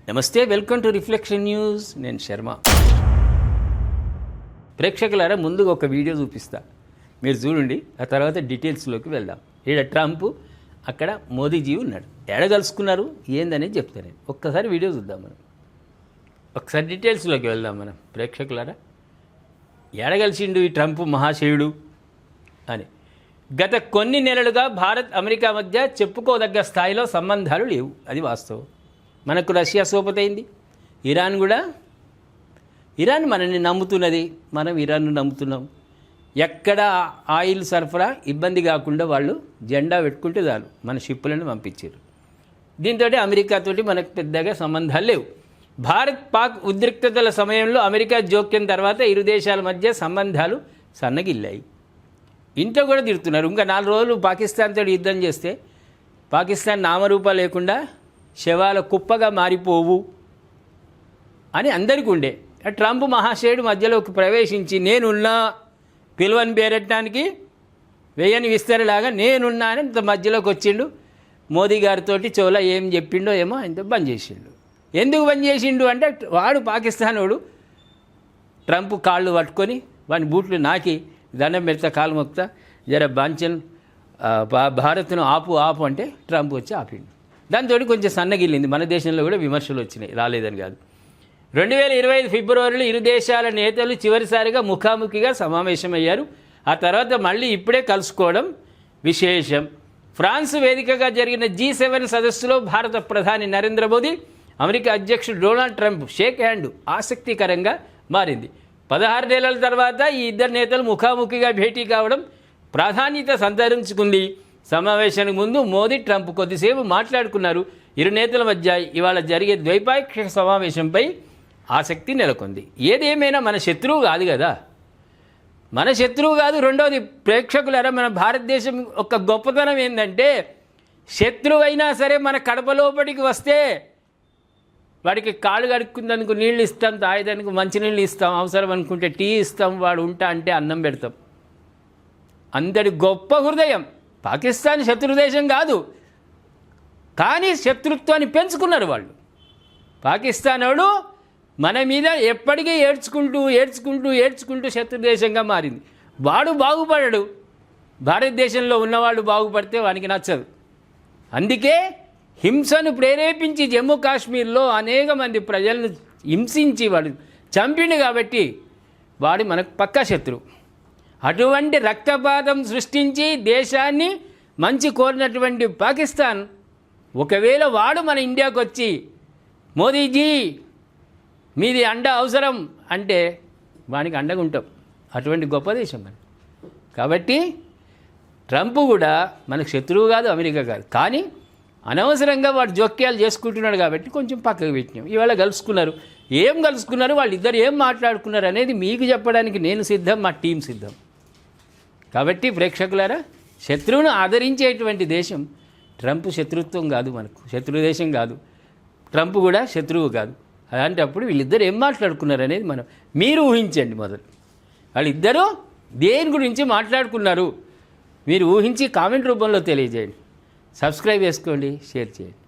నమస్తే, welcome to reflection news. నేను శర్మ. ప్రేక్షకులారా, ముందుగా ఒక వీడియో చూపిస్తా, మీరు చూడండి. ఆ తర్వాత డీటెయిల్స్లోకి వెళ్దాం. ఈడ ట్రంప్, అక్కడ మోదీజీ ఉన్నాడు. ఎడ కలుసుకున్నారు ఏందనేది చెప్తాను నేను. ఒక్కసారి వీడియో చూద్దాం మనం. ఒకసారి డీటెయిల్స్లోకి వెళ్దాం మనం. ప్రేక్షకులారా, ఎడ కలిసిండు ఈ ట్రంప్ మహాశయుడు అని. గత కొన్ని నెలలుగా భారత్ అమెరికా మధ్య చెప్పుకోదగ్గ స్థాయిలో సంబంధాలు లేవు. అది వాస్తవం. మనకు రష్యా సోపతైంది, ఇరాన్ మనల్ని నమ్ముతున్నది, మనం ఇరాన్ను నమ్ముతున్నాం. ఎక్కడ ఆయిల్ సరఫరా ఇబ్బంది కాకుండా వాళ్ళు జెండా పెట్టుకుంటే చాలు, మన షిప్పులను పంపించారు. దీంతో అమెరికాతోటి మనకు పెద్దగా సంబంధాలు లేవు. భారత్ పాక్ ఉద్రిక్తతల సమయంలో అమెరికా జోక్యం తర్వాత ఇరు దేశాల మధ్య సంబంధాలు సన్నగిల్లాయి. ఇంట్లో కూడా తిడుతున్నారు. ఇంకా 4 రోజులు పాకిస్తాన్తో యుద్ధం చేస్తే పాకిస్తాన్ నామరూపా లేకుండా శవాల కుప్పగా మారిపోవు అని అందరికీ ఉండే. ట్రంప్ మహాశయుడు మధ్యలోకి ప్రవేశించి నేనున్నా, పిలువని పేరెట్టడానికి వేయని విస్తరలాగా నేనున్నా అని ఇంత మధ్యలోకి వచ్చిండు. మోదీ గారితో చెవుల ఏం చెప్పిండో ఏమో ఇంత బంద్ చేసిండు. ఎందుకు బంద్ చేసిండు అంటే, వాడు పాకిస్తానోడు ట్రంప్ కాళ్ళు పట్టుకొని వాని బూట్లు నాకి దండం పెడతా, కాలు మొక్తా, జర బాంచన్ భారత్ను ఆపు అంటే ట్రంప్ వచ్చి ఆపిండు. దాంతో కొంచెం సన్నగిల్లింది. మన దేశంలో కూడా విమర్శలు వచ్చినాయి, రాలేదని కాదు. 2025 ఫిబ్రవరిలో ఇరు దేశాల నేతలు చివరిసారిగా ముఖాముఖిగా సమావేశమయ్యారు. ఆ తర్వాత మళ్ళీ ఇప్పుడే కలుసుకోవడం విశేషం. ఫ్రాన్స్ వేదికగా జరిగిన G7 సదస్సులో భారత ప్రధాని నరేంద్ర మోదీ, అమెరికా అధ్యక్షుడు డొనాల్డ్ ట్రంప్ షేక్ హ్యాండ్ ఆసక్తికరంగా మారింది. 16 నెలల తర్వాత ఈ ఇద్దరు నేతలు ముఖాముఖిగా భేటీ కావడం ప్రాధాన్యత సంతరించుకుంది. సమావేశానికి ముందు మోదీ, ట్రంప్ కొద్దిసేపు మాట్లాడుకున్నారు. ఇరు నేతల మధ్య ఇవాళ జరిగే ద్వైపాక్షిక సమావేశంపై ఆసక్తి నెలకొంది. ఏదేమైనా మన శత్రువు కాదు కదా, మన శత్రువు కాదు. రెండవది, ప్రేక్షకులారా, మన భారతదేశం ఒక గొప్పతనం ఏంటంటే, శత్రువు అయినా సరే మన కడప లోపలికి వస్తే వాడికి కాళ్ళు కడుక్కున్నందుకు నీళ్ళు ఇస్తాం, తాగేదానికి మంచినీళ్ళు ఇస్తాం, అవసరం అనుకుంటే టీ ఇస్తాం, వాడు ఉంటా అంటే అన్నం పెడతాం. అందరి గొప్ప హృదయం. పాకిస్తాన్ శత్రుదేశం కాదు, కానీ శత్రుత్వాన్ని పెంచుకున్నారు వాళ్ళు. పాకిస్తాన్ వాడు మన మీద ఎప్పటికీ ఏడ్చుకుంటూ శత్రుదేశంగా మారింది. వాడు బాగుపడడు. భారతదేశంలో ఉన్నవాళ్ళు బాగుపడితే వానికి నచ్చదు. అందుకే హింసను ప్రేరేపించి జమ్మూ కాశ్మీర్లో అనేక మంది ప్రజలను హింసించి వాడు చంపిండు. కాబట్టి వాడు మనకు పక్కా శత్రువు. అటువంటి రక్తపాతం సృష్టించి దేశాన్ని మంచి కోరినటువంటి పాకిస్తాన్, ఒకవేళ వాడు మన ఇండియాకు వచ్చి మోదీజీ మీది అండ అవసరం అంటే వానికి అండగా ఉంటాం. అటువంటి గొప్ప దేశం మనం. కాబట్టి ట్రంప్ కూడా మనకు శత్రువు కాదు, అమెరికా కాదు. కానీ అనవసరంగా వాడు జోక్యాలు చేసుకుంటున్నాడు కాబట్టి కొంచెం పక్కకు పెట్టినాం. ఇవాళ కలుసుకున్నారు. ఏం కలుసుకున్నారు, వాళ్ళిద్దరు ఏం మాట్లాడుకున్నారు అనేది మీకు చెప్పడానికి నేను సిద్ధం, మా టీం సిద్ధం. కాబట్టి ప్రేక్షకులారా, శత్రువును ఆదరించేటువంటి దేశం ట్రంప్ శత్రుత్వం కాదు, మనకు శత్రు దేశం కాదు. ట్రంప్ కూడా శత్రువు కాదు. అలాంటప్పుడు వీళ్ళిద్దరు ఏం మాట్లాడుకున్నారు అనేది మీరు ఊహించండి. మొదలు వాళ్ళిద్దరూ దేని గురించి మాట్లాడుకున్నారు మీరు ఊహించి కామెంట్ రూపంలో తెలియజేయండి. సబ్స్క్రైబ్ చేసుకోండి, షేర్ చేయండి.